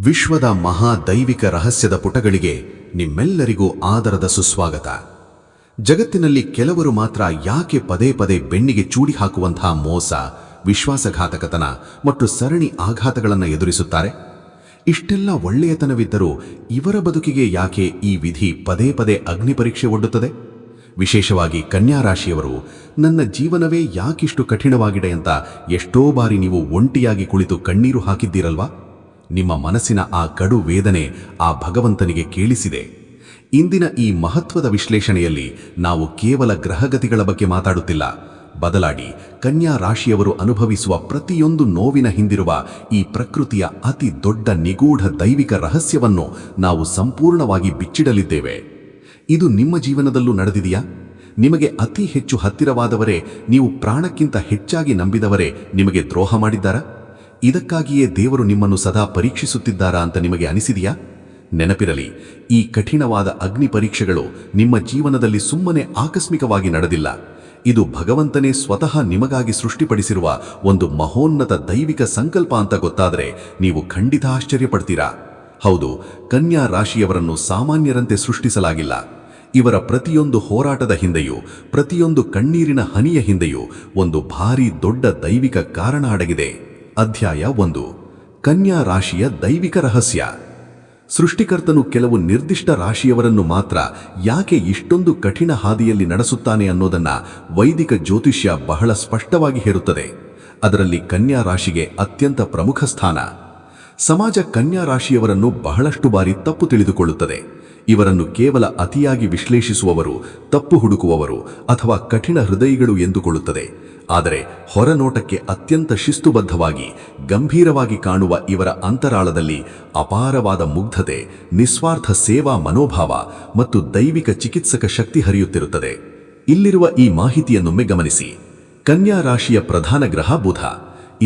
ವಿಶ್ವದ ಮಹಾ ದೈವಿಕ ರಹಸ್ಯದ ಪುಟಗಳಿಗೆ ನಿಮ್ಮೆಲ್ಲರಿಗೂ ಆದರದ ಸುಸ್ವಾಗತ. ಜಗತ್ತಿನಲ್ಲಿ ಕೆಲವರು ಮಾತ್ರ ಯಾಕೆ ಪದೇ ಪದೇ ಬೆನ್ನಿಗೆ ಚೂಡಿ ಹಾಕುವಂತಹ ಮೋಸ, ವಿಶ್ವಾಸಘಾತಕತನ ಮತ್ತು ಸರಣಿ ಆಘಾತಗಳನ್ನು ಎದುರಿಸುತ್ತಾರೆ? ಇಷ್ಟೆಲ್ಲ ಒಳ್ಳೆಯತನವಿದ್ದರೂ ಇವರ ಬದುಕಿಗೆ ಯಾಕೆ ಈ ವಿಧಿ ಪದೇ ಪದೇ ಅಗ್ನಿ ಪರೀಕ್ಷೆ ಒಡ್ಡುತ್ತದೆ? ವಿಶೇಷವಾಗಿ ಕನ್ಯಾ ರಾಶಿಯವರು, ನನ್ನ ಜೀವನವೇ ಯಾಕಿಷ್ಟು ಕಠಿಣವಾಗಿದೆ ಅಂತ ಎಷ್ಟೋ ಬಾರಿ ನೀವು ಒಂಟಿಯಾಗಿ ಕುಳಿತು ಕಣ್ಣೀರು ಹಾಕಿದ್ದೀರಲ್ವಾ? ನಿಮ್ಮ ಮನಸ್ಸಿನ ಆ ಕಡು ವೇದನೆ ಆ ಭಗವಂತನಿಗೆ ಕೇಳಿಸಿದೆ. ಇಂದಿನ ಈ ಮಹತ್ವದ ವಿಶ್ಲೇಷಣೆಯಲ್ಲಿ ನಾವು ಕೇವಲ ಗ್ರಹಗತಿಗಳ ಬಗ್ಗೆ ಮಾತಾಡುತ್ತಿಲ್ಲ, ಬದಲಾಗಿ ಕನ್ಯಾ ರಾಶಿಯವರು ಅನುಭವಿಸುವ ಪ್ರತಿಯೊಂದು ನೋವಿನ ಹಿಂದಿರುವ ಈ ಪ್ರಕೃತಿಯ ಅತಿ ದೊಡ್ಡ ನಿಗೂಢ ದೈವಿಕ ರಹಸ್ಯವನ್ನು ನಾವು ಸಂಪೂರ್ಣವಾಗಿ ಬಿಚ್ಚಿಡಲಿದ್ದೇವೆ. ಇದು ನಿಮ್ಮ ಜೀವನದಲ್ಲೂ ನಡೆದಿದೆಯಾ? ನಿಮಗೆ ಅತಿ ಹೆಚ್ಚು ಹತ್ತಿರವಾದವರೇ, ನೀವು ಪ್ರಾಣಕ್ಕಿಂತ ಹೆಚ್ಚಾಗಿ ನಂಬಿದವರೇ ನಿಮಗೆ ದ್ರೋಹ ಮಾಡಿದ್ದಾರಾ? ಇದಕ್ಕಾಗಿಯೇ ದೇವರು ನಿಮ್ಮನ್ನು ಸದಾ ಪರೀಕ್ಷಿಸುತ್ತಿದ್ದಾರಾ ಅಂತ ನಿಮಗೆ ಅನಿಸಿದೆಯಾ? ನೆನಪಿರಲಿ, ಈ ಕಠಿಣವಾದ ಅಗ್ನಿ ಪರೀಕ್ಷೆಗಳು ನಿಮ್ಮ ಜೀವನದಲ್ಲಿ ಸುಮ್ಮನೆ ಆಕಸ್ಮಿಕವಾಗಿ ನಡೆದಿಲ್ಲ. ಇದು ಭಗವಂತನೇ ಸ್ವತಃ ನಿಮಗಾಗಿ ಸೃಷ್ಟಿಪಡಿಸಿರುವ ಒಂದು ಮಹೋನ್ನತ ದೈವಿಕ ಸಂಕಲ್ಪ ಅಂತ ಗೊತ್ತಾದರೆ ನೀವು ಖಂಡಿತ ಆಶ್ಚರ್ಯಪಡ್ತೀರಾ. ಹೌದು, ಕನ್ಯಾ ರಾಶಿಯವರನ್ನು ಸಾಮಾನ್ಯರಂತೆ ಸೃಷ್ಟಿಸಲಾಗಿಲ್ಲ. ಇವರ ಪ್ರತಿಯೊಂದು ಹೋರಾಟದ ಹಿಂದೆಯೂ, ಪ್ರತಿಯೊಂದು ಕಣ್ಣೀರಿನ ಹನಿಯ ಹಿಂದೆಯೂ ಒಂದು ಭಾರೀ ದೊಡ್ಡ ದೈವಿಕ ಕಾರಣ ಅಡಗಿದೆ. ಅಧ್ಯಾಯ 1. ಕನ್ಯಾ ರಾಶಿಯ ದೈವಿಕ ರಹಸ್ಯ. ಸೃಷ್ಟಿಕರ್ತನು ಕೆಲವು ನಿರ್ದಿಷ್ಟ ರಾಶಿಯವರನ್ನು ಮಾತ್ರ ಯಾಕೆ ಇಷ್ಟೊಂದು ಕಠಿಣ ಹಾದಿಯಲ್ಲಿ ನಡೆಸುತ್ತಾನೆ ಅನ್ನೋದನ್ನ ವೈದಿಕ ಜ್ಯೋತಿಷ್ಯ ಬಹಳ ಸ್ಪಷ್ಟವಾಗಿ ಹೇಳುತ್ತದೆ. ಅದರಲ್ಲಿ ಕನ್ಯಾ ರಾಶಿಗೆ ಅತ್ಯಂತ ಪ್ರಮುಖ ಸ್ಥಾನ. ಸಮಾಜ ಕನ್ಯಾ ರಾಶಿಯವರನ್ನು ಬಹಳಷ್ಟು ಬಾರಿ ತಪ್ಪು ತಿಳಿದುಕೊಳ್ಳುತ್ತದೆ. ಇವರನ್ನು ಕೇವಲ ಅತಿಯಾಗಿ ವಿಶ್ಲೇಷಿಸುವವರು, ತಪ್ಪು ಹುಡುಕುವವರು ಅಥವಾ ಕಠಿಣ ಹೃದಯಿಗಳು ಎಂದುಕೊಳ್ಳುತ್ತದೆ. ಆದರೆ ಹೊರನೋಟಕ್ಕೆ ಅತ್ಯಂತ ಶಿಸ್ತುಬದ್ಧವಾಗಿ, ಗಂಭೀರವಾಗಿ ಕಾಣುವ ಇವರ ಅಂತರಾಳದಲ್ಲಿ ಅಪಾರವಾದ ಮುಗ್ಧತೆ, ನಿಸ್ವಾರ್ಥ ಸೇವಾ ಮನೋಭಾವ ಮತ್ತು ದೈವಿಕ ಚಿಕಿತ್ಸಕ ಶಕ್ತಿ ಹರಿಯುತ್ತಿರುತ್ತದೆ. ಇಲ್ಲಿರುವ ಈ ಮಾಹಿತಿಯನ್ನೊಮ್ಮೆ ಗಮನಿಸಿ. ಕನ್ಯಾ ರಾಶಿಯ ಪ್ರಧಾನ ಗ್ರಹ ಬುಧ.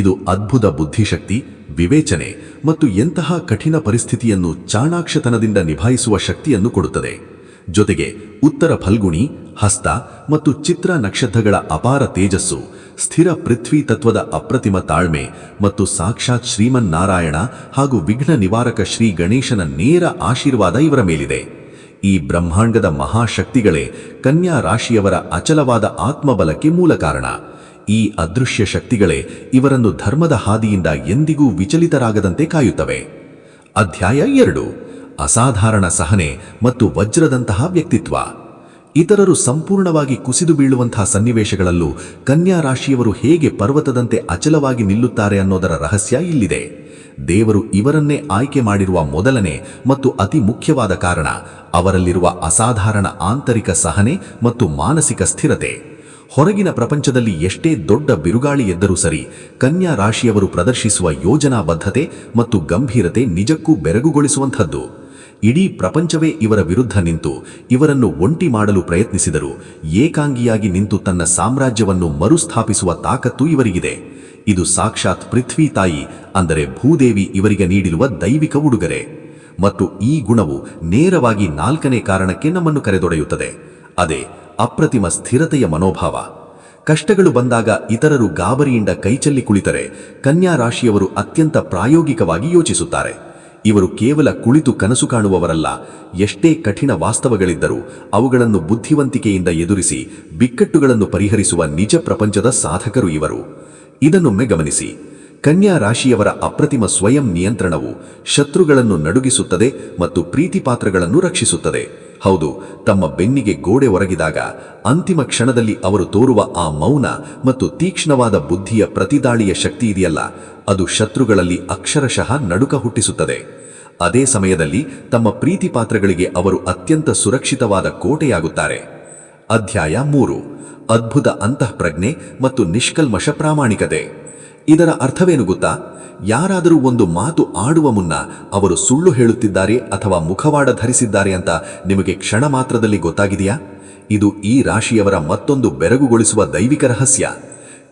ಇದು ಅದ್ಭುತ ಬುದ್ಧಿಶಕ್ತಿ, ವಿವೇಚನೆ ಮತ್ತು ಎಂತಹ ಕಠಿಣ ಪರಿಸ್ಥಿತಿಯನ್ನು ಚಾಣಾಕ್ಷತನದಿಂದ ನಿಭಾಯಿಸುವ ಶಕ್ತಿಯನ್ನು ಕೊಡುತ್ತದೆ. ಜೊತೆಗೆ ಉತ್ತರ ಫಲ್ಗುಣಿ, ಹಸ್ತ ಮತ್ತು ಚಿತ್ರ ನಕ್ಷತ್ರಗಳ ಅಪಾರ ತೇಜಸ್ಸು, ಸ್ಥಿರ ಪೃಥ್ವಿ ತತ್ವದ ಅಪ್ರತಿಮ ತಾಳ್ಮೆ ಮತ್ತು ಸಾಕ್ಷಾತ್ ಶ್ರೀಮನ್ನಾರಾಯಣ ಹಾಗೂ ವಿಘ್ನ ನಿವಾರಕ ಶ್ರೀ ಗಣೇಶನ ನೇರ ಆಶೀರ್ವಾದ ಇವರ ಮೇಲಿದೆ. ಈ ಬ್ರಹ್ಮಾಂಡದ ಮಹಾಶಕ್ತಿಗಳೇ ಕನ್ಯಾ ರಾಶಿಯವರ ಅಚಲವಾದ ಆತ್ಮಬಲಕ್ಕೆ ಮೂಲ ಕಾರಣ. ಈ ಅದೃಶ್ಯ ಶಕ್ತಿಗಳೇ ಇವರನ್ನು ಧರ್ಮದ ಹಾದಿಯಿಂದ ಎಂದಿಗೂ ವಿಚಲಿತರಾಗದಂತೆ ಕಾಯುತ್ತವೆ. ಅಧ್ಯಾಯ 2. ಅಸಾಧಾರಣ ಸಹನೆ ಮತ್ತು ವಜ್ರದಂತಹ ವ್ಯಕ್ತಿತ್ವ. ಇತರರು ಸಂಪೂರ್ಣವಾಗಿ ಕುಸಿದು ಬೀಳುವಂತಹ ಸನ್ನಿವೇಶಗಳಲ್ಲೂ ಕನ್ಯಾ ರಾಶಿಯವರು ಹೇಗೆ ಪರ್ವತದಂತೆ ಅಚಲವಾಗಿ ನಿಲ್ಲುತ್ತಾರೆ ಅನ್ನೋದರ ರಹಸ್ಯ ಇಲ್ಲಿದೆ. ದೇವರು ಇವರನ್ನೇ ಆಯ್ಕೆ ಮಾಡಿರುವ ಮೊದಲನೇ ಮತ್ತು ಅತಿ ಮುಖ್ಯವಾದ ಕಾರಣ ಅವರಲ್ಲಿರುವ ಅಸಾಧಾರಣ ಆಂತರಿಕ ಸಹನೆ ಮತ್ತು ಮಾನಸಿಕ ಸ್ಥಿರತೆ. ಹೊರಗಿನ ಪ್ರಪಂಚದಲ್ಲಿ ಎಷ್ಟೇ ದೊಡ್ಡ ಬಿರುಗಾಳಿ ಎದ್ದರೂ ಸರಿ, ಕನ್ಯಾ ರಾಶಿಯವರು ಪ್ರದರ್ಶಿಸುವ ಯೋಜನಾಬದ್ಧತೆ ಮತ್ತು ಗಂಭೀರತೆ ನಿಜಕ್ಕೂ ಬೆರಗುಗೊಳಿಸುವಂಥದ್ದು. ಇಡೀ ಪ್ರಪಂಚವೇ ಇವರ ವಿರುದ್ಧ ನಿಂತು ಇವರನ್ನು ಒಂಟಿ ಮಾಡಲು ಪ್ರಯತ್ನಿಸಿದರು, ಏಕಾಂಗಿಯಾಗಿ ನಿಂತು ತನ್ನ ಸಾಮ್ರಾಜ್ಯವನ್ನು ಮರುಸ್ಥಾಪಿಸುವ ತಾಕತ್ತು ಇವರಿಗಿದೆ. ಇದು ಸಾಕ್ಷಾತ್ ಪೃಥ್ವಿ ತಾಯಿ ಅಂದರೆ ಭೂದೇವಿ ಇವರಿಗೆ ನೀಡಿರುವ ದೈವಿಕ ಉಡುಗೊರೆ. ಮತ್ತು ಈ ಗುಣವು ನೇರವಾಗಿ 4ನೇ ಕಾರಣಕ್ಕೆ ನಮ್ಮನ್ನು ಕರೆದೊಡೆಯುತ್ತದೆ. ಅದೇ ಅಪ್ರತಿಮ ಸ್ಥಿರತೆಯ ಮನೋಭಾವ. ಕಷ್ಟಗಳು ಬಂದಾಗ ಇತರರು ಗಾಬರಿಯಿಂದ ಕೈಚೆಲ್ಲಿ ಕುಳಿತರೆ, ಕನ್ಯಾ ರಾಶಿಯವರು ಅತ್ಯಂತ ಪ್ರಾಯೋಗಿಕವಾಗಿ ಯೋಚಿಸುತ್ತಾರೆ. ಇವರು ಕೇವಲ ಕುಳಿತು ಕನಸು ಕಾಣುವವರಲ್ಲ. ಎಷ್ಟೇ ಕಠಿಣ ವಾಸ್ತವಗಳಿದ್ದರೂ ಅವುಗಳನ್ನು ಬುದ್ಧಿವಂತಿಕೆಯಿಂದ ಎದುರಿಸಿ ಬಿಕ್ಕಟ್ಟುಗಳನ್ನು ಪರಿಹರಿಸುವ ನಿಜ ಪ್ರಪಂಚದ ಸಾಧಕರು ಇವರು. ಇದನ್ನೊಮ್ಮೆ ಗಮನಿಸಿ. ಕನ್ಯಾ ರಾಶಿಯವರ ಅಪ್ರತಿಮ ಸ್ವಯಂ ನಿಯಂತ್ರಣವು ಶತ್ರುಗಳನ್ನು ನಡುಗಿಸುತ್ತದೆ ಮತ್ತು ಪ್ರೀತಿಪಾತ್ರಗಳನ್ನು ರಕ್ಷಿಸುತ್ತದೆ. ಹೌದು, ತಮ್ಮ ಬೆನ್ನಿಗೆ ಗೋಡೆ ಒರಗಿದಾಗ ಅಂತಿಮ ಕ್ಷಣದಲ್ಲಿ ಅವರು ತೋರುವ ಆ ಮೌನ ಮತ್ತು ತೀಕ್ಷ್ಣವಾದ ಬುದ್ಧಿಯ ಪ್ರತಿದಾಳಿಯ ಶಕ್ತಿ ಇದೆಯಲ್ಲ, ಅದು ಶತ್ರುಗಳಲ್ಲಿ ಅಕ್ಷರಶಃ ನಡುಕ ಹುಟ್ಟಿಸುತ್ತದೆ. ಅದೇ ಸಮಯದಲ್ಲಿ ತಮ್ಮ ಪ್ರೀತಿಪಾತ್ರಗಳಿಗೆ ಅವರು ಅತ್ಯಂತ ಸುರಕ್ಷಿತವಾದ ಕೋಟೆಯಾಗುತ್ತಾರೆ. ಅಧ್ಯಾಯ 3. ಅದ್ಭುತ ಅಂತಃಪ್ರಜ್ಞೆ ಮತ್ತು ನಿಷ್ಕಲ್ಮಶ ಪ್ರಾಮಾಣಿಕತೆ. ಇದರ ಅರ್ಥವೇನು ಗೊತ್ತಾ? ಯಾರಾದರೂ ಒಂದು ಮಾತು ಆಡುವ ಮುನ್ನ ಅವರು ಸುಳ್ಳು ಹೇಳುತ್ತಿದ್ದಾರೆ ಅಥವಾ ಮುಖವಾಡ ಧರಿಸಿದ್ದಾರೆ ಅಂತ ನಿಮಗೆ ಕ್ಷಣ ಮಾತ್ರದಲ್ಲಿ ಗೊತ್ತಾಗಿದೆಯಾ? ಇದು ಈ ರಾಶಿಯವರ ಮತ್ತೊಂದು ಬೆರಗುಗೊಳಿಸುವ ದೈವಿಕ ರಹಸ್ಯ.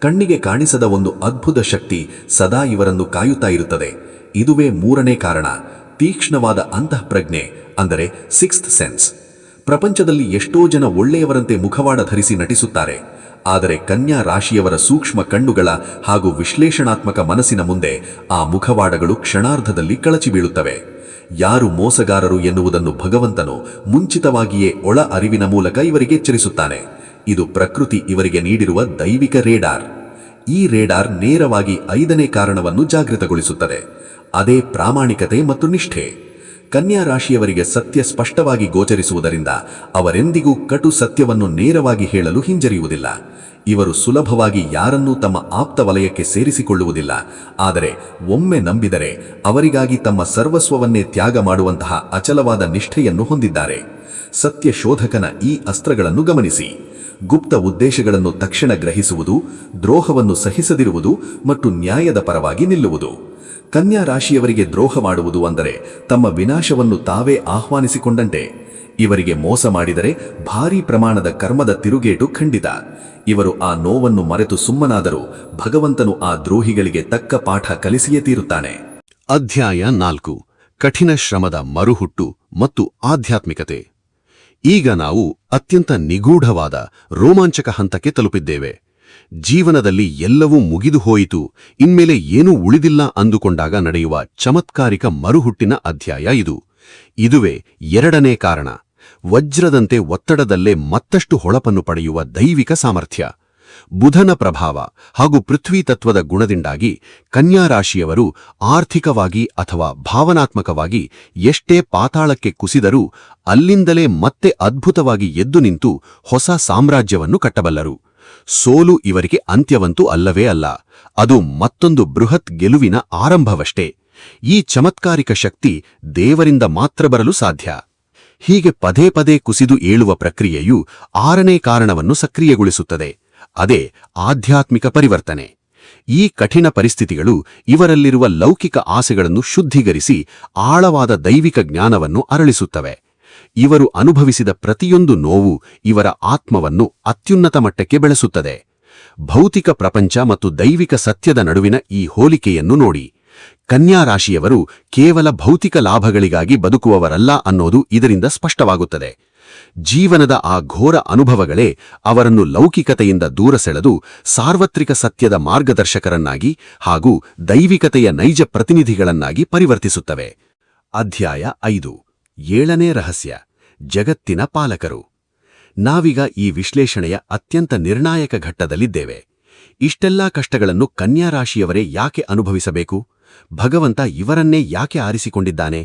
ಕಣ್ಣಿಗೆ ಕಾಣಿಸದ ಒಂದು ಅದ್ಭುತ ಶಕ್ತಿ ಸದಾ ಇವರನ್ನು ಕಾಯುತ್ತಾ ಇರುತ್ತದೆ. ಇದುವೇ 3ನೇ ಕಾರಣ, ತೀಕ್ಷ್ಣವಾದ ಅಂತಃಪ್ರಜ್ಞೆ ಅಂದರೆ 6th ಸೆನ್ಸ್. ಪ್ರಪಂಚದಲ್ಲಿ ಎಷ್ಟೋ ಜನ ಒಳ್ಳೆಯವರಂತೆ ಮುಖವಾಡ ಧರಿಸಿ ನಟಿಸುತ್ತಾರೆ, ಆದರೆ ಕನ್ಯಾ ರಾಶಿಯವರ ಸೂಕ್ಷ್ಮ ಕಣ್ಣುಗಳ ಹಾಗೂ ವಿಶ್ಲೇಷಣಾತ್ಮಕ ಮನಸ್ಸಿನ ಮುಂದೆ ಆ ಮುಖವಾಡಗಳು ಕ್ಷಣಾರ್ಧದಲ್ಲಿ ಕಳಚಿ ಬೀಳುತ್ತವೆ. ಯಾರು ಮೋಸಗಾರರು ಎನ್ನುವುದನ್ನು ಭಗವಂತನು ಮುಂಚಿತವಾಗಿಯೇ ಒಳ ಅರಿವಿನ ಮೂಲಕ ಇವರಿಗೆ ಎಚ್ಚರಿಸುತ್ತಾನೆ. ಇದು ಪ್ರಕೃತಿ ಇವರಿಗೆ ನೀಡಿರುವ ದೈವಿಕ ರೇಡಾರ್. ಈ ರೇಡಾರ್ ನೇರವಾಗಿ 5ನೇ ಕಾರಣವನ್ನು ಜಾಗೃತಗೊಳಿಸುತ್ತದೆ. ಅದೇ ಪ್ರಾಮಾಣಿಕತೆ ಮತ್ತು ನಿಷ್ಠೆ. ಕನ್ಯಾ ರಾಶಿಯವರಿಗೆ ಸತ್ಯ ಸ್ಪಷ್ಟವಾಗಿ ಗೋಚರಿಸುವುದರಿಂದ ಅವರೆಂದಿಗೂ ಕಟು ಸತ್ಯವನ್ನು ನೇರವಾಗಿ ಹೇಳಲು ಹಿಂಜರಿಯುವುದಿಲ್ಲ. ಇವರು ಸುಲಭವಾಗಿ ಯಾರನ್ನೂ ತಮ್ಮ ಆಪ್ತ ವಲಯಕ್ಕೆ ಸೇರಿಸಿಕೊಳ್ಳುವುದಿಲ್ಲ. ಆದರೆ ಒಮ್ಮೆ ನಂಬಿದರೆ ಅವರಿಗಾಗಿ ತಮ್ಮ ಸರ್ವಸ್ವವನ್ನೇ ತ್ಯಾಗ ಮಾಡುವಂತಹ ಅಚಲವಾದ ನಿಷ್ಠೆಯನ್ನು ಹೊಂದಿದ್ದಾರೆ. ಸತ್ಯ ಶೋಧಕನ ಈ ಅಸ್ತ್ರಗಳನ್ನು ಗಮನಿಸಿ. ಗುಪ್ತ ಉದ್ದೇಶಗಳನ್ನು ತಕ್ಷಣ ಗ್ರಹಿಸುವುದು, ದ್ರೋಹವನ್ನು ಸಹಿಸದಿರುವುದು ಮತ್ತು ನ್ಯಾಯದ ಪರವಾಗಿ ನಿಲ್ಲುವುದು. ಕನ್ಯಾ ರಾಶಿಯವರಿಗೆ ದ್ರೋಹ ಮಾಡುವುದು ಅಂದರೆ ತಮ್ಮ ವಿನಾಶವನ್ನು ತಾವೇ ಆಹ್ವಾನಿಸಿಕೊಂಡಂತೆ. ಇವರಿಗೆ ಮೋಸ ಮಾಡಿದರೆ ಭಾರೀ ಪ್ರಮಾಣದ ಕರ್ಮದ ತಿರುಗೇಟು ಖಂಡಿತ. ಇವರು ಆ ನೋವನ್ನು ಮರೆತು ಸುಮ್ಮನಾದರೂ ಭಗವಂತನು ಆ ದ್ರೋಹಿಗಳಿಗೆ ತಕ್ಕ ಪಾಠ ಕಲಿಸಿಯೇ ತೀರುತ್ತಾನೆ. ಅಧ್ಯಾಯ 4. ಕಠಿಣ ಶ್ರಮದ ಮರುಹುಟ್ಟು ಮತ್ತು ಆಧ್ಯಾತ್ಮಿಕತೆ. ಈಗ ನಾವು ಅತ್ಯಂತ ನಿಗೂಢವಾದ ರೋಮಾಂಚಕ ಹಂತಕ್ಕೆ ತಲುಪಿದ್ದೇವೆ. ಜೀವನದಲ್ಲಿ ಎಲ್ಲವೂ ಮುಗಿದು ಹೋಯಿತು, ಇನ್ಮೇಲೆ ಏನೂ ಉಳಿದಿಲ್ಲ ಅಂದುಕೊಂಡಾಗ ನಡೆಯುವ ಚಮತ್ಕಾರಿಕ ಮರುಹುಟ್ಟಿನ ಅಧ್ಯಾಯ ಇದು. ಇದುವೇ 2ನೇ ಕಾರಣ. ವಜ್ರದಂತೆ ಒತ್ತಡದಲ್ಲೇ ಮತ್ತಷ್ಟು ಹೊಳಪನ್ನು ಪಡೆಯುವ ದೈವಿಕ ಸಾಮರ್ಥ್ಯ. ಬುಧನ ಪ್ರಭಾವ ಹಾಗೂ ಪೃಥ್ವಿ ತತ್ವದ ಗುಣದಿಂದಾಗಿ ಕನ್ಯಾ ರಾಶಿಯವರು ಆರ್ಥಿಕವಾಗಿ ಅಥವಾ ಭಾವನಾತ್ಮಕವಾಗಿ ಎಷ್ಟೇ ಪಾತಾಳಕ್ಕೆ ಕುಸಿದರೂ ಅಲ್ಲಿಂದಲೇ ಮತ್ತೆ ಅದ್ಭುತವಾಗಿ ಎದ್ದು ನಿಂತು ಹೊಸ ಸಾಮ್ರಾಜ್ಯವನ್ನು ಕಟ್ಟಬಲ್ಲರು. ಸೋಲು ಇವರಿಗೆ ಅಂತ್ಯವಂತೂ ಅಲ್ಲವೇ ಅಲ್ಲ, ಅದು ಮತ್ತೊಂದು ಬೃಹತ್ ಗೆಲುವಿನ ಆರಂಭವಷ್ಟೇ. ಈ ಚಮತ್ಕಾರಿಕ ಶಕ್ತಿ ದೇವರಿಂದ ಮಾತ್ರ ಬರಲು ಸಾಧ್ಯ. ಹೀಗೆ ಪದೇ ಪದೇ ಕುಸಿದು ಏಳುವ ಪ್ರಕ್ರಿಯೆಯು 6ನೇ ಕಾರಣವನ್ನು ಸಕ್ರಿಯಗೊಳಿಸುತ್ತದೆ. ಅದೇ ಆಧ್ಯಾತ್ಮಿಕ ಪರಿವರ್ತನೆ. ಈ ಕಠಿಣ ಪರಿಸ್ಥಿತಿಗಳು ಇವರಲ್ಲಿರುವ ಲೌಕಿಕ ಆಸೆಗಳನ್ನು ಶುದ್ಧೀಕರಿಸಿ ಆಳವಾದ ದೈವಿಕ ಜ್ಞಾನವನ್ನು ಅರಳಿಸುತ್ತವೆ. ಇವರು ಅನುಭವಿಸಿದ ಪ್ರತಿಯೊಂದು ನೋವು ಇವರ ಆತ್ಮವನ್ನು ಅತ್ಯುನ್ನತ ಮಟ್ಟಕ್ಕೆ ಬೆಳೆಸುತ್ತದೆ. ಭೌತಿಕ ಪ್ರಪಂಚ ಮತ್ತು ದೈವಿಕ ಸತ್ಯದ ನಡುವಿನ ಈ ಹೋಲಿಕೆಯನ್ನು ನೋಡಿ. ಕನ್ಯಾ ರಾಶಿಯವರು ಕೇವಲ ಭೌತಿಕ ಲಾಭಗಳಿಗಾಗಿ ಬದುಕುವವರಲ್ಲ ಅನ್ನೋದು ಇದರಿಂದ ಸ್ಪಷ್ಟವಾಗುತ್ತದೆ. ಜೀವನದ ಆ ಘೋರ ಅನುಭವಗಳೇ ಅವರನ್ನು ಲೌಕಿಕತೆಯಿಂದ ದೂರ ಸೆಳೆದು ಸಾರ್ವತ್ರಿಕ ಸತ್ಯದ ಮಾರ್ಗದರ್ಶಕರನ್ನಾಗಿ ಹಾಗೂ ದೈವಿಕತೆಯ ನೈಜ ಪ್ರತಿನಿಧಿಗಳನ್ನಾಗಿ ಪರಿವರ್ತಿಸುತ್ತವೆ. ಅಧ್ಯಾಯ 5. 7ನೇ ರಹಸ್ಯ. ಜಗತ್ತಿನ ಪಾಲಕರು. ನಾವೀಗ ಈ ವಿಶ್ಲೇಷಣೆಯ ಅತ್ಯಂತ ನಿರ್ಣಾಯಕ ಘಟ್ಟದಲ್ಲಿದ್ದೇವೆ. ಇಷ್ಟೆಲ್ಲಾ ಕಷ್ಟಗಳನ್ನು ಕನ್ಯಾ ರಾಶಿಯವರೇ ಯಾಕೆ ಅನುಭವಿಸಬೇಕು? ಭಗವಂತ ಇವರನ್ನೇ ಯಾಕೆ ಆರಿಸಿಕೊಂಡಿದ್ದಾನೆ?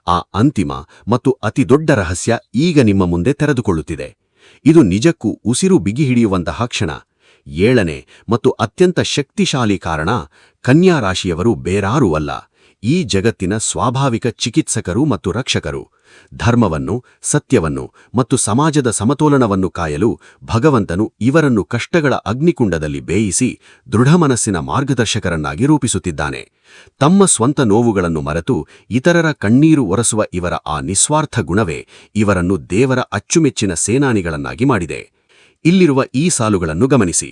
ಆ ಅಂತಿಮ ಮತ್ತು ಅತಿದೊಡ್ಡ ರಹಸ್ಯ ಈಗ ನಿಮ್ಮ ಮುಂದೆ ತೆರೆದುಕೊಳ್ಳುತ್ತಿದೆ. ಇದು ನಿಜಕ್ಕೂ ಉಸಿರು ಬಿಗಿಹಿಡಿಯುವಂತಹ ಕ್ಷಣ. 7ನೇ ಮತ್ತು ಅತ್ಯಂತ ಶಕ್ತಿಶಾಲಿ ಕಾರಣ ಕನ್ಯಾ ರಾಶಿಯವರು ಬೇರಾರೂ ಅಲ್ಲ, ಈ ಜಗತ್ತಿನ ಸ್ವಾಭಾವಿಕ ಚಿಕಿತ್ಸಕರು ಮತ್ತು ರಕ್ಷಕರು. ಧರ್ಮವನ್ನು, ಸತ್ಯವನ್ನು ಮತ್ತು ಸಮಾಜದ ಸಮತೋಲನವನ್ನು ಕಾಯಲು ಭಗವಂತನು ಇವರನ್ನು ಕಷ್ಟಗಳ ಅಗ್ನಿಕುಂಡದಲ್ಲಿ ಬೇಯಿಸಿ ದೃಢಮನಸ್ಸಿನ ಮಾರ್ಗದರ್ಶಕರನ್ನಾಗಿ ರೂಪಿಸುತ್ತಿದ್ದಾನೆ. ತಮ್ಮ ಸ್ವಂತ ನೋವುಗಳನ್ನು ಮರೆತು ಇತರರ ಕಣ್ಣೀರು ಒರೆಸುವ ಇವರ ಆ ನಿಸ್ವಾರ್ಥ ಗುಣವೇ ಇವರನ್ನು ದೇವರ ಅಚ್ಚುಮೆಚ್ಚಿನ ಸೇನಾನಿಗಳನ್ನಾಗಿ ಮಾಡಿದೆ. ಇಲ್ಲಿರುವ ಈ ಸಾಲುಗಳನ್ನು ಗಮನಿಸಿ.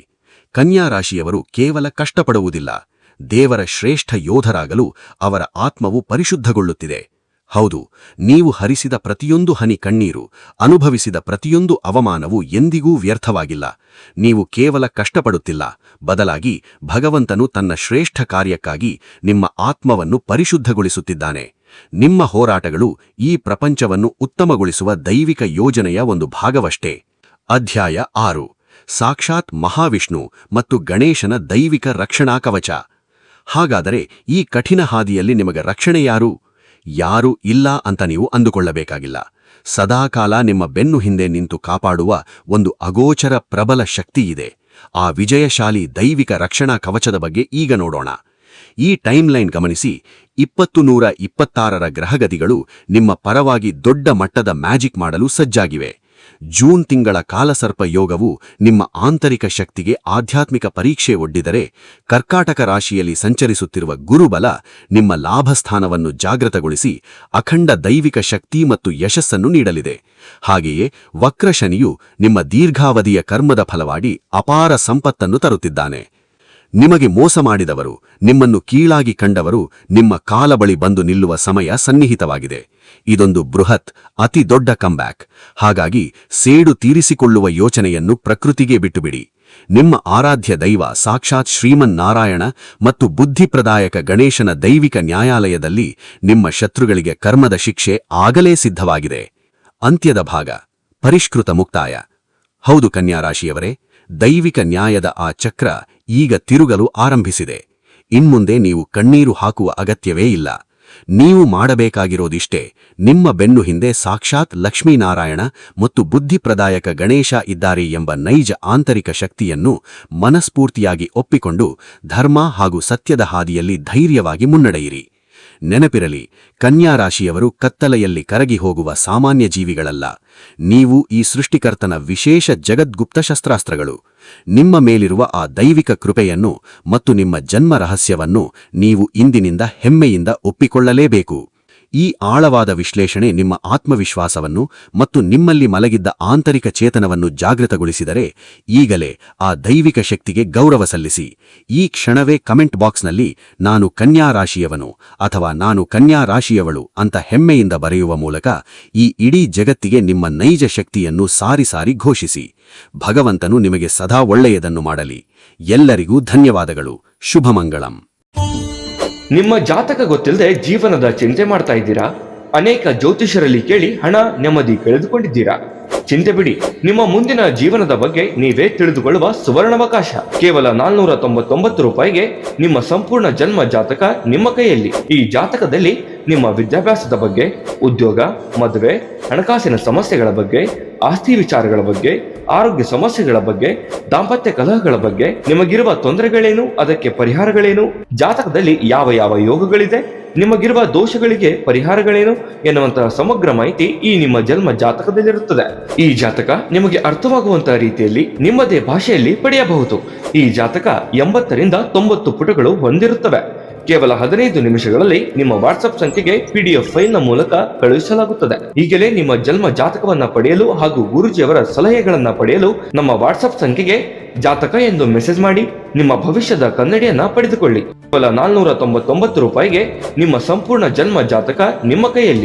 ಕನ್ಯಾ ರಾಶಿಯವರು ಕೇವಲ ಕಷ್ಟಪಡುವುದಿಲ್ಲ, ದೇವರ ಶ್ರೇಷ್ಠ ಯೋಧರಾಗಲು ಅವರ ಆತ್ಮವು ಪರಿಶುದ್ಧಗೊಳ್ಳುತ್ತಿದೆ. ಹೌದು, ನೀವು ಹರಿಸಿದ ಪ್ರತಿಯೊಂದು ಹನಿ ಕಣ್ಣೀರು, ಅನುಭವಿಸಿದ ಪ್ರತಿಯೊಂದು ಅವಮಾನವೂ ಎಂದಿಗೂ ವ್ಯರ್ಥವಾಗಿಲ್ಲ. ನೀವು ಕೇವಲ ಕಷ್ಟಪಡುತ್ತಿಲ್ಲ, ಬದಲಾಗಿ ಭಗವಂತನು ತನ್ನ ಶ್ರೇಷ್ಠ ಕಾರ್ಯಕ್ಕಾಗಿ ನಿಮ್ಮ ಆತ್ಮವನ್ನು ಪರಿಶುದ್ಧಗೊಳಿಸುತ್ತಿದ್ದಾನೆ. ನಿಮ್ಮ ಹೋರಾಟಗಳು ಈ ಪ್ರಪಂಚವನ್ನು ಉತ್ತಮಗೊಳಿಸುವ ದೈವಿಕ ಯೋಜನೆಯ ಒಂದು ಭಾಗವಷ್ಟೇ. ಅಧ್ಯಾಯ 6. ಸಾಕ್ಷಾತ್ ಮಹಾವಿಷ್ಣು ಮತ್ತು ಗಣೇಶನ ದೈವಿಕ ರಕ್ಷಣಾ ಕವಚ. ಹಾಗಾದರೆ ಈ ಕಠಿಣ ಹಾದಿಯಲ್ಲಿ ನಿಮಗೆ ರಕ್ಷಣೆ ಯಾರು? ಯಾರೂ ಇಲ್ಲ ಅಂತ ನೀವು ಅಂದುಕೊಳ್ಳಬೇಕಾಗಿಲ್ಲ. ಸದಾಕಾಲ ನಿಮ್ಮ ಬೆನ್ನು ಹಿಂದೆ ನಿಂತು ಕಾಪಾಡುವ ಒಂದು ಅಗೋಚರ ಪ್ರಬಲ ಶಕ್ತಿಯಿದೆ. ಆ ವಿಜಯಶಾಲಿ ದೈವಿಕ ರಕ್ಷಣಾ ಕವಚದ ಬಗ್ಗೆ ಈಗ ನೋಡೋಣ. ಈ ಟೈಮ್ಲೈನ್ ಗಮನಿಸಿ. 2026ರ ಗ್ರಹಗತಿಗಳು ನಿಮ್ಮ ಪರವಾಗಿ ದೊಡ್ಡ ಮಟ್ಟದ ಮ್ಯಾಜಿಕ್ ಮಾಡಲು ಸಜ್ಜಾಗಿವೆ. ಜೂನ್ ತಿಂಗಳ ಕಾಲಸರ್ಪ ಯೋಗವು ನಿಮ್ಮ ಆಂತರಿಕ ಶಕ್ತಿಗೆ ಆಧ್ಯಾತ್ಮಿಕ ಪರೀಕ್ಷೆ ಒಡ್ಡಿದರೆ, ಕರ್ಕಾಟಕ ರಾಶಿಯಲ್ಲಿ ಸಂಚರಿಸುತ್ತಿರುವ ಗುರುಬಲ ನಿಮ್ಮ ಲಾಭಸ್ಥಾನವನ್ನು ಜಾಗೃತಗೊಳಿಸಿ ಅಖಂಡ ದೈವಿಕ ಶಕ್ತಿ ಮತ್ತು ಯಶಸ್ಸನ್ನು ನೀಡಲಿದೆ. ಹಾಗೆಯೇ ವಕ್ರಶನಿಯು ನಿಮ್ಮ ದೀರ್ಘಾವಧಿಯ ಕರ್ಮದ ಫಲವಾಗಿ ಅಪಾರ ಸಂಪತ್ತನ್ನು ತರುತ್ತಿದ್ದಾನೆ. ನಿಮಗೆ ಮೋಸ ಮಾಡಿದವರು, ನಿಮ್ಮನ್ನು ಕೀಳಾಗಿ ಕಂಡವರು ನಿಮ್ಮ ಕಾಲ ಬಳಿ ಬಂದು ನಿಲ್ಲುವ ಸಮಯ ಸನ್ನಿಹಿತವಾಗಿದೆ. ಇದೊಂದು ಬೃಹತ್, ಅತಿ ದೊಡ್ಡ ಕಂಬ್ಯಾಕ್. ಹಾಗಾಗಿ ಸೇಡು ತೀರಿಸಿಕೊಳ್ಳುವ ಯೋಚನೆಯನ್ನು ಪ್ರಕೃತಿಗೆ ಬಿಟ್ಟುಬಿಡಿ. ನಿಮ್ಮ ಆರಾಧ್ಯ ದೈವ ಸಾಕ್ಷಾತ್ ಶ್ರೀಮನ್ನಾರಾಯಣ ಮತ್ತು ಬುದ್ಧಿಪ್ರದಾಯಕ ಗಣೇಶನ ದೈವಿಕ ನ್ಯಾಯಾಲಯದಲ್ಲಿ ನಿಮ್ಮ ಶತ್ರುಗಳಿಗೆ ಕರ್ಮದ ಶಿಕ್ಷೆ ಆಗಲೇ ಸಿದ್ಧವಾಗಿದೆ. ಅಂತ್ಯದ ಭಾಗ ಪರಿಷ್ಕೃತ ಮುಕ್ತಾಯ. ಹೌದು ಕನ್ಯಾ ರಾಶಿಯವರೇ, ದೈವಿಕ ನ್ಯಾಯದ ಆ ಚಕ್ರ ಈಗ ತಿರುಗಲು ಆರಂಭಿಸಿದೆ. ಇನ್ಮುಂದೆ ನೀವು ಕಣ್ಣೀರು ಹಾಕುವ ಅಗತ್ಯವೇ ಇಲ್ಲ. ನೀವು ಮಾಡಬೇಕಾಗಿರೋದಿಷ್ಟೇ, ನಿಮ್ಮ ಬೆನ್ನು ಹಿಂದೆ ಸಾಕ್ಷಾತ್ ಲಕ್ಷ್ಮೀನಾರಾಯಣ ಮತ್ತು ಬುದ್ಧಿಪ್ರದಾಯಕ ಗಣೇಶ ಇದ್ದಾರೆ ಎಂಬ ನೈಜ ಆಂತರಿಕ ಶಕ್ತಿಯನ್ನು ಮನಸ್ಫೂರ್ತಿಯಾಗಿ ಒಪ್ಪಿಕೊಂಡು ಧರ್ಮ ಹಾಗೂ ಸತ್ಯದ ಹಾದಿಯಲ್ಲಿ ಧೈರ್ಯವಾಗಿ ಮುನ್ನಡೆಯಿರಿ. ನೆನಪಿರಲಿ, ಕನ್ಯಾ ರಾಶಿಯವರು ಕತ್ತಲೆಯಲ್ಲಿ ಕರಗಿ ಹೋಗುವ ಸಾಮಾನ್ಯ ಜೀವಿಗಳಲ್ಲ. ನೀವು ಈ ಸೃಷ್ಟಿಕರ್ತನ ವಿಶೇಷ ಜಗದ್ಗುಪ್ತ ಶಸ್ತ್ರಾಸ್ತ್ರಗಳು. ನಿಮ್ಮ ಮೇಲಿರುವ ಆ ದೈವಿಕ ಕೃಪೆಯನ್ನು ಮತ್ತು ನಿಮ್ಮ ಜನ್ಮ ರಹಸ್ಯವನ್ನು ನೀವು ಇಂದಿನಿಂದ ಹೆಮ್ಮೆಯಿಂದ ಒಪ್ಪಿಕೊಳ್ಳಲೇಬೇಕು. ಈ ಆಳವಾದ ವಿಶ್ಲೇಷಣೆ ನಿಮ್ಮ ಆತ್ಮವಿಶ್ವಾಸವನ್ನು ಮತ್ತು ನಿಮ್ಮಲ್ಲಿ ಮಲಗಿದ್ದ ಆಂತರಿಕ ಚೇತನವನ್ನು ಜಾಗೃತಗೊಳಿಸಿದರೆ ಈಗಲೇ ಆ ದೈವಿಕ ಶಕ್ತಿಗೆ ಗೌರವ ಸಲ್ಲಿಸಿ. ಈ ಕ್ಷಣವೇ ಕಮೆಂಟ್ ಬಾಕ್ಸ್ನಲ್ಲಿ ನಾನು ಕನ್ಯಾ ರಾಶಿಯವನು ಅಥವಾ ನಾನು ಕನ್ಯಾ ರಾಶಿಯವಳು ಅಂತ ಹೆಮ್ಮೆಯಿಂದ ಬರೆಯುವ ಮೂಲಕ ಈ ಇಡೀ ಜಗತ್ತಿಗೆ ನಿಮ್ಮ ನೈಜ ಶಕ್ತಿಯನ್ನು ಸಾರಿ ಸಾರಿ ಘೋಷಿಸಿ. ಭಗವಂತನು ನಿಮಗೆ ಸದಾ ಒಳ್ಳೆಯದನ್ನು ಮಾಡಲಿ. ಎಲ್ಲರಿಗೂ ಧನ್ಯವಾದಗಳು. ಶುಭಮಂಗಳಂ. ನಿಮ್ಮ ಜಾತಕ ಗೊತ್ತಿಲ್ಲದೆ ಜೀವನದ ಚಿಂತೆ ಮಾಡ್ತಾ ಇದ್ದೀರಾ? ಅನೇಕ ಜ್ಯೋತಿಷರಲ್ಲಿ ಕೇಳಿ ಹಣ ನೆಮ್ಮದಿ ಕಳೆದುಕೊಂಡಿದ್ದೀರಾ? ಚಿಂತೆ ಬಿಡಿ, ನಿಮ್ಮ ಮುಂದಿನ ಜೀವನದ ಬಗ್ಗೆ ನೀವೇ ತಿಳಿದುಕೊಳ್ಳುವ ಸುವರ್ಣಾವಕಾಶ. ಕೇವಲ 499 ರೂಪಾಯಿಗೆ ನಿಮ್ಮ ಸಂಪೂರ್ಣ ಜನ್ಮ ಜಾತಕ ನಿಮ್ಮ ಕೈಯಲ್ಲಿ. ಈ ಜಾತಕದಲ್ಲಿ ನಿಮ್ಮ ವಿದ್ಯಾಭ್ಯಾಸದ ಬಗ್ಗೆ, ಉದ್ಯೋಗ, ಮದುವೆ, ಹಣಕಾಸಿನ ಸಮಸ್ಯೆಗಳ ಬಗ್ಗೆ, ಆಸ್ತಿ ವಿಚಾರಗಳ ಬಗ್ಗೆ, ಆರೋಗ್ಯ ಸಮಸ್ಯೆಗಳ ಬಗ್ಗೆ, ದಾಂಪತ್ಯ ಕಲಹಗಳ ಬಗ್ಗೆ, ನಿಮಗಿರುವ ತೊಂದರೆಗಳೇನು, ಅದಕ್ಕೆ ಪರಿಹಾರಗಳೇನು, ಜಾತಕದಲ್ಲಿ ಯಾವ ಯಾವ ಯೋಗಗಳಿದೆ, ನಿಮಗಿರುವ ದೋಷಗಳಿಗೆ ಪರಿಹಾರಗಳೇನು ಎನ್ನುವಂತಹ ಸಮಗ್ರ ಮಾಹಿತಿ ಈ ನಿಮ್ಮ ಜನ್ಮ ಜಾತಕದಲ್ಲಿರುತ್ತದೆ. ಈ ಜಾತಕ ನಿಮಗೆ ಅರ್ಥವಾಗುವಂತಹ ರೀತಿಯಲ್ಲಿ ನಿಮ್ಮದೇ ಭಾಷೆಯಲ್ಲಿ ಪಡೆಯಬಹುದು. ಈ ಜಾತಕ 80 ರಿಂದ 90 ಪುಟಗಳು ಹೊಂದಿರುತ್ತವೆ. ಕೇವಲ 15 ನಿಮಿಷಗಳಲ್ಲಿ ನಿಮ್ಮ ವಾಟ್ಸ್ಆಪ್ ಸಂಖ್ಯೆಗೆ PDF ಫೈಲ್ನ ಮೂಲಕ ಕಳುಹಿಸಲಾಗುತ್ತದೆ. ಈಗಲೇ ನಿಮ್ಮ ಜನ್ಮ ಜಾತಕವನ್ನ ಪಡೆಯಲು ಹಾಗೂ ಗುರುಜಿಯವರ ಸಲಹೆಗಳನ್ನ ಪಡೆಯಲು ನಮ್ಮ ವಾಟ್ಸ್ಆಪ್ ಸಂಖ್ಯೆಗೆ ಜಾತಕ ಎಂದು ಮೆಸೇಜ್ ಮಾಡಿ ನಿಮ್ಮ ಭವಿಷ್ಯದ ಕನ್ನಡಿಯನ್ನ ಪಡೆದುಕೊಳ್ಳಿ. ಕೇವಲ 499 ರೂಪಾಯಿಗೆ ನಿಮ್ಮ ಸಂಪೂರ್ಣ ಜನ್ಮ ಜಾತಕ ನಿಮ್ಮ ಕೈಯಲ್ಲಿ.